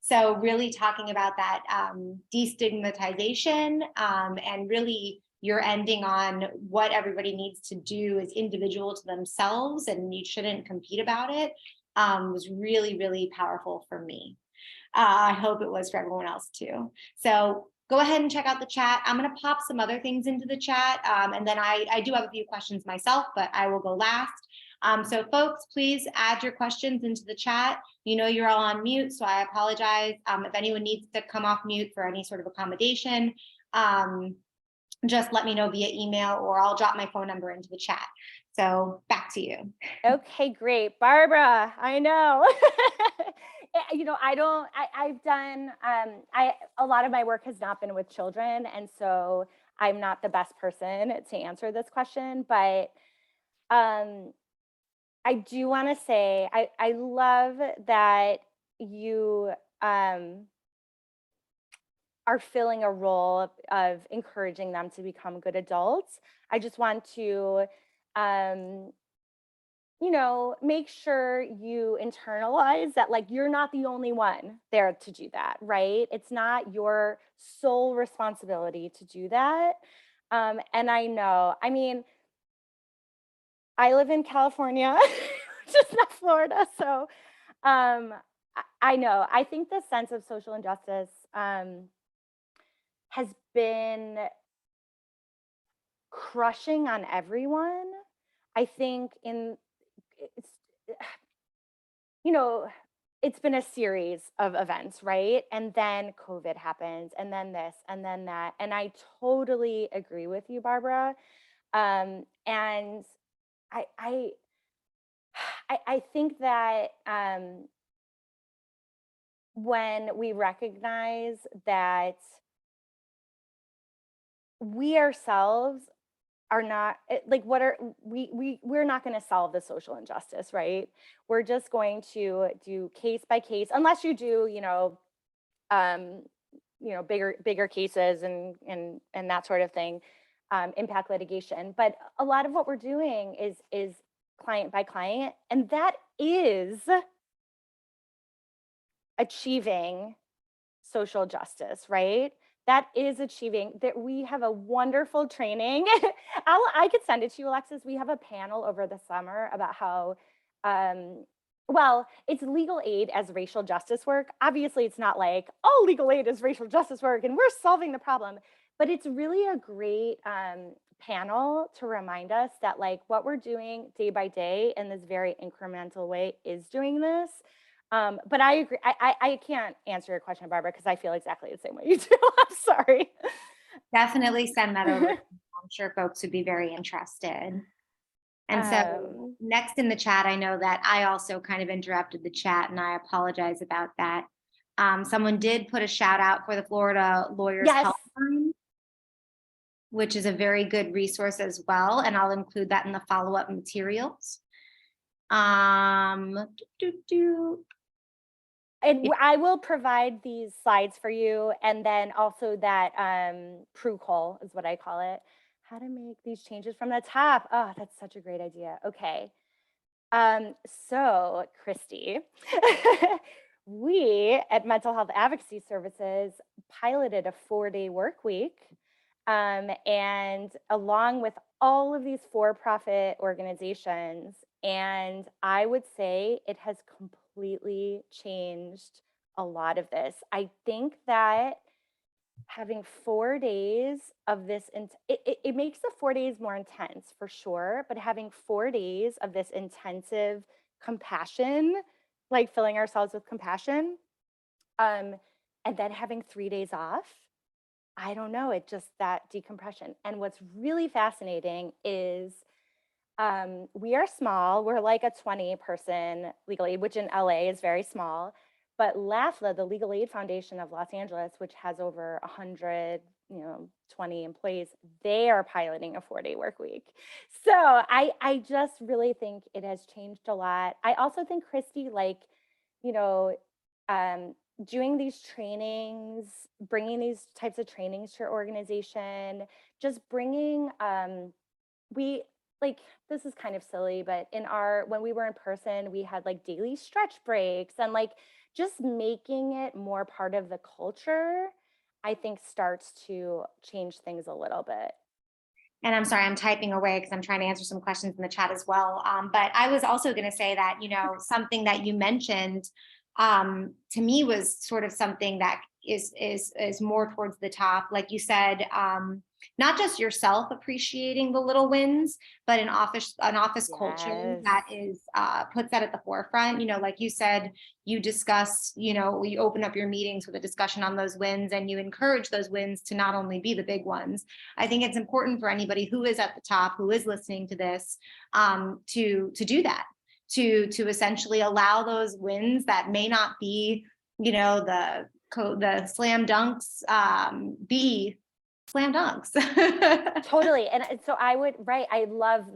So really talking about that destigmatization and really you're ending on what everybody needs to do as individual to themselves and you shouldn't compete about it was really, really powerful for me. I hope it was for everyone else too. So go ahead and check out the chat. I'm going to pop some other things into the chat. And then I do have a few questions myself, but I will go last. So folks, please add your questions into the chat. You're all on mute, so I apologize. If anyone needs to come off mute for any sort of accommodation, just let me know via email or I'll drop my phone number into the chat. So back to you. Okay, great. Barbara, I know. I've done, a lot of my work has not been with children. And so I'm not the best person to answer this question, but I do want to say, I love that you are filling a role of encouraging them to become good adults. I just want to, make sure you internalize that, like, you're not the only one there to do that, right? It's not your sole responsibility to do that. And I know, I live in California, which is not Florida. So I know, I think the sense of social injustice has been crushing on everyone. I think it's, it's been a series of events, right? And then COVID happens, and then this, and then that. And I totally agree with you, Barbara. And I, I, I think that when we recognize that we ourselves are not like what are we're not going to solve the social injustice, right? We're just going to do case by case, unless you do um bigger cases and that sort of thing, impact litigation. But a lot of what we're doing is client by client, and that is achieving social justice, right? That is achieving that. We have a wonderful training. I could send it to you, Alexis. We have a panel over the summer about how, well, it's legal aid as racial justice work. Obviously, it's not like, oh, legal aid is racial justice work and we're solving the problem. But it's really a great panel to remind us that, like, what we're doing day by day in this very incremental way is doing this. But I agree. I can't answer your question, Barbara, because I feel exactly the same way you do. I'm sorry. Definitely send that over. I'm sure folks would be very interested. And so next in the chat, I know that I also kind of interrupted the chat and I apologize about that. Someone did put a shout out for the Florida Lawyers Helpline, which is a very good resource as well. And I'll include that in the follow-up materials. And I will provide these slides for you, and then also that call is what I call it. How to make these changes from the top. Oh, that's such a great idea. Okay. So Christy, we at Mental Health Advocacy Services piloted a 4-day work week. And along with all of these for-profit organizations, and I would say it has completely changed a lot of this. I think that having 4 days of this, it makes the 4 days more intense for sure, but having 4 days of this intensive compassion, like filling ourselves with compassion, um, and then having 3 days off, I don't know, it just that decompression. And what's really fascinating is we are small. We're like a 20-person legal aid, which in LA is very small. But LAFLA, the Legal Aid Foundation of Los Angeles, which has over 120 employees, they are piloting a 4-day work week. So I just really think it has changed a lot. I also think, Christy, like, you know, um, doing these trainings, bringing these types of trainings to your organization, just bringing, we like, this is kind of silly, but when we were in person, we had like daily stretch breaks, and like just making it more part of the culture, I think starts to change things a little bit. And I'm sorry, I'm typing away because I'm trying to answer some questions in the chat as well. But I was also going to say that, something that you mentioned to me was sort of something that is more towards the top. Like you said, not just yourself appreciating the little wins, but an office culture Yes. that is puts that at the forefront. Like you said, you discuss, you open up your meetings with a discussion on those wins, and you encourage those wins to not only be the big ones. I think it's important for anybody who is at the top, who is listening to this, to do that, to essentially allow those wins that may not be, the slam dunks, be slam dunks. Totally. And so I would, right. I love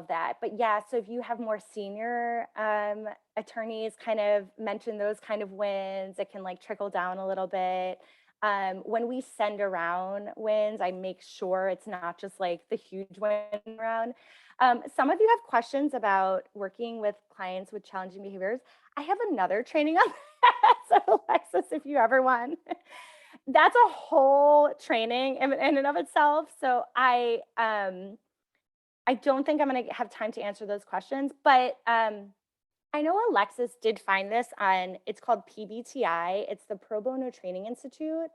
that. But yeah, so if you have more senior attorneys kind of mention those kind of wins, it can like trickle down a little bit. When we send around wins, I make sure it's not just like the huge win around. Some of you have questions about working with clients with challenging behaviors. I have another training on that. So Alexis, if you ever want, that's a whole training in and of itself. So I don't think I'm going to have time to answer those questions, but I know Alexis did find this on, it's called PBTI. It's the Pro Bono Training Institute,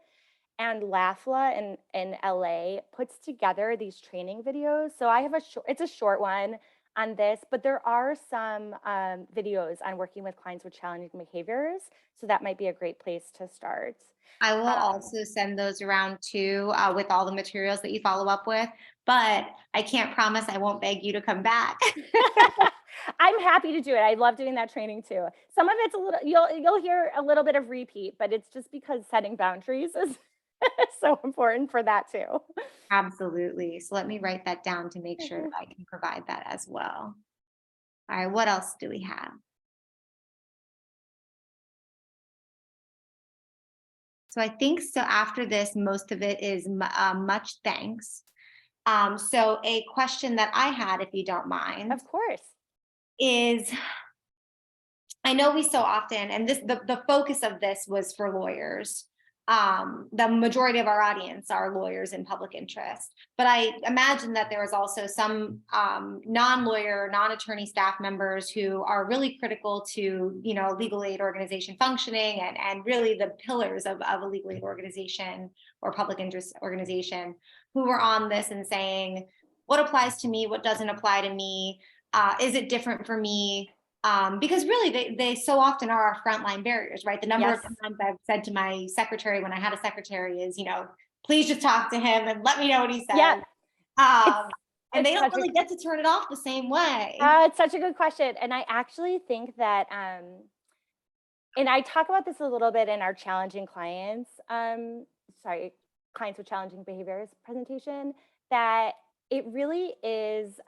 and LAFLA in LA puts together these training videos. So I have it's a short one on this, but there are some videos on working with clients with challenging behaviors. So that might be a great place to start. I will also send those around too, with all the materials that you follow up with, but I can't promise I won't beg you to come back. I'm happy to do it. I love doing that training too. Some of it's a little, you'll hear a little bit of repeat, but it's just because setting boundaries is so important for that too. Absolutely. So let me write that down to make sure that I can provide that as well. All right, what else do we have? So I think so after this, most of it is much thanks. So a question that I had, if you don't mind, Of course. is I know we so often, and the focus of this was for lawyers. The majority of our audience are lawyers in public interest, but I imagine that there is also some non-lawyer, non-attorney staff members who are really critical to, legal aid organization functioning and really the pillars of a legal aid organization or public interest organization, who are on this and saying, what applies to me, what doesn't apply to me, is it different for me? Because really they so often are our frontline barriers, right? The number Yes. of times I've said to my secretary when I had a secretary is, please just talk to him and let me know what he says. Yeah. And they don't really get to turn it off the same way. It's such a good question. And I actually think that, and I talk about this a little bit in our challenging clients, clients with challenging behaviors presentation, that it really is,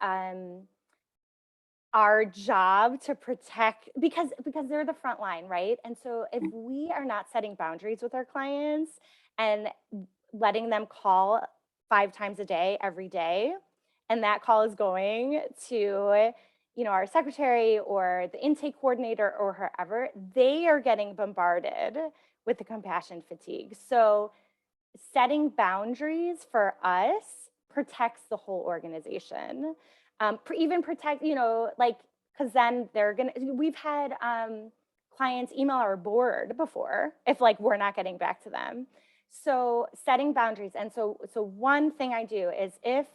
our job to protect, because they're the front line, right? And so if we are not setting boundaries with our clients and letting them call 5 times a day every day, and that call is going to, our secretary or the intake coordinator or whoever, they are getting bombarded with the compassion fatigue. So setting boundaries for us protects the whole organization. Even protect, like, because then we've had clients email our board before if like we're not getting back to them. So setting boundaries. And so one thing I do is if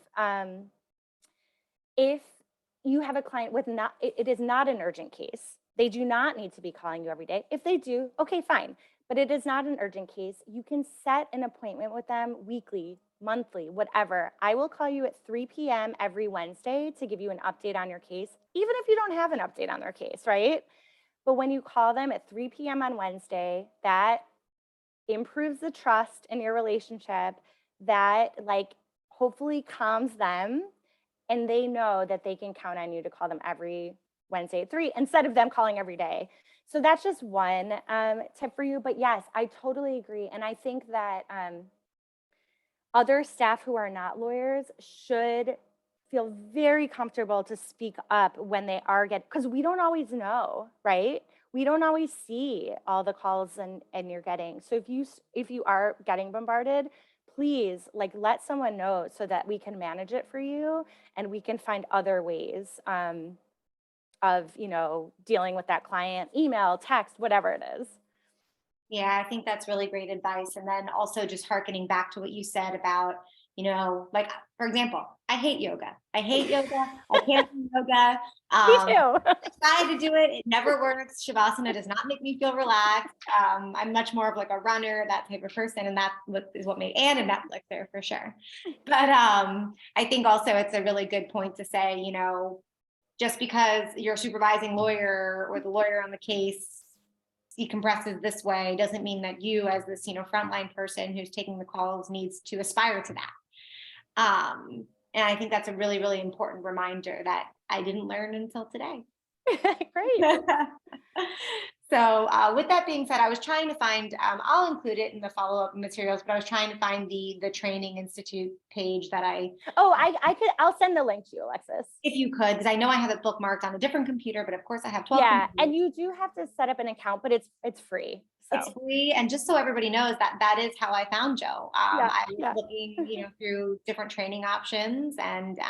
you have a client with it is not an urgent case, they do not need to be calling you every day. If they do, okay, fine. But it is not an urgent case. You can set an appointment with them weekly, monthly, whatever. I will call you at 3 p.m. every Wednesday to give you an update on your case, even if you don't have an update on their case, right? But when you call them at 3 p.m. on Wednesday, that improves the trust in your relationship, that like hopefully calms them, and they know that they can count on you to call them every Wednesday at 3 instead of them calling every day. So that's just one tip for you. But yes, I totally agree. And I think that other staff who are not lawyers should feel very comfortable to speak up when they are because we don't always know, right? We don't always see all the calls and you're getting. So if you are getting bombarded, please like let someone know so that we can manage it for you and we can find other ways of dealing with that client, email, text, whatever it is. Yeah, I think that's really great advice. And then also just hearkening back to what you said about, like, for example, I hate yoga. I hate yoga. I can't do yoga. Me I too. try to do it. It never works. Shavasana does not make me feel relaxed. I'm much more of like a runner, that type of person. And that is what made Anne and Netflix there for sure. But I think also it's a really good point to say, just because your supervising lawyer or the lawyer on the case decompresses this way doesn't mean that you as this frontline person who's taking the calls needs to aspire to that. And I think that's a really, really important reminder that I didn't learn until today. Great. So with that being said, I was trying to find, I'll include it in the follow-up materials, but I was trying to find the Training Institute page that I'll send the link to you, Alexis. if you could, because I know I have it bookmarked on a different computer, but of course I have 12 Yeah, computers. and you do have to set up an account, but it's free. So. It's free. And just so everybody knows that is how I found Joe. I was looking, through different training options, and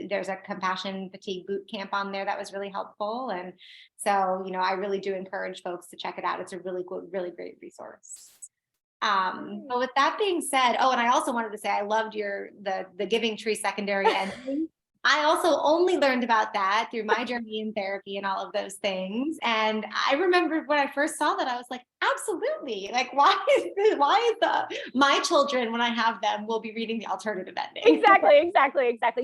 there's a compassion fatigue boot camp on there that was really helpful. And so, I really do encourage folks to check it out. It's a really good, really great resource. But with that being said, and I also wanted to say, I loved the Giving Tree secondary ending. I also only learned about that through my journey in therapy and all of those things. And I remember when I first saw that, I was like, absolutely. Like, why is my children, when I have them, will be reading the alternative ending. Exactly.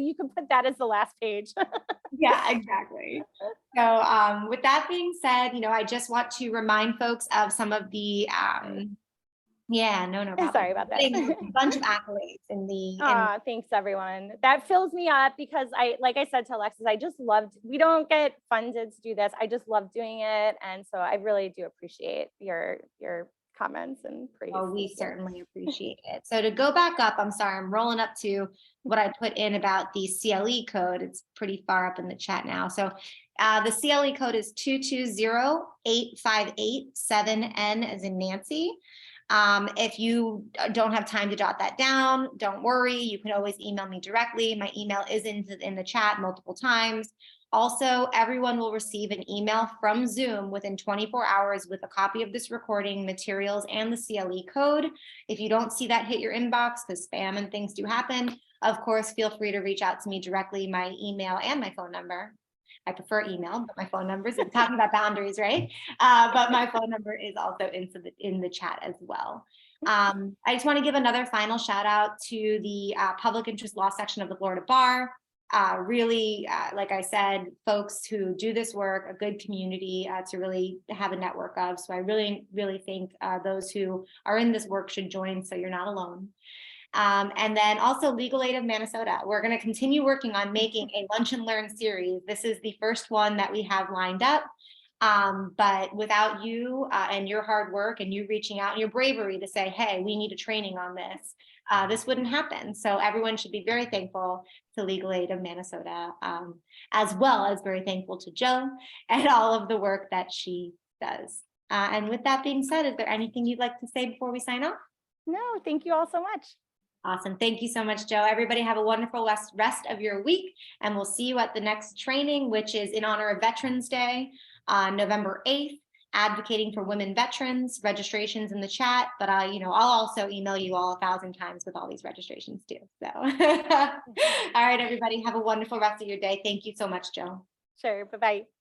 You can put that as the last page. Yeah, exactly. So with that being said, I just want to remind folks of some of the no problem. Sorry about that. A bunch of accolades thanks everyone. That fills me up because like I said to Alexis, we don't get funded to do this. I just love doing it. And so I really do appreciate your comments and praise. Oh, we certainly appreciate it. So to go back up, I'm sorry, I'm rolling up to what I put in about the CLE code. It's pretty far up in the chat now. So the CLE code is 220858-7N as in Nancy. If you don't have time to jot that down, don't worry. You can always email me directly. My email is in the chat multiple times. Also, everyone will receive an email from Zoom within 24 hours with a copy of this recording, materials, and the CLE code. If you don't see that hit your inbox, because spam and things do happen, of course, feel free to reach out to me directly, my email and my phone number. I prefer email, but my phone number is talking about boundaries, right? But my phone number is also in the chat as well. I just want to give another final shout out to the public interest law section of the Florida Bar. Really, like I said, folks who do this work, a good community to really have a network of. So I really, really think those who are in this work should join so you're not alone. And then also Legal Aid of Minnesota. We're going to continue working on making a Lunch and Learn series. This is the first one that we have lined up. But without you and your hard work and you reaching out and your bravery to say, hey, we need a training on this, this wouldn't happen. So everyone should be very thankful to Legal Aid of Minnesota, as well as very thankful to Jo and all of the work that she does. And with that being said, is there anything you'd like to say before we sign off? No, thank you all so much. Awesome. Thank you so much, Jo. Everybody have a wonderful rest of your week, and we'll see you at the next training, which is in honor of Veterans Day on November 8th, advocating for women veterans. Registrations in the chat, but I'll also email you all 1,000 times with all these registrations too. So, all right, everybody, have a wonderful rest of your day. Thank you so much, Jo. Sure. Bye-bye.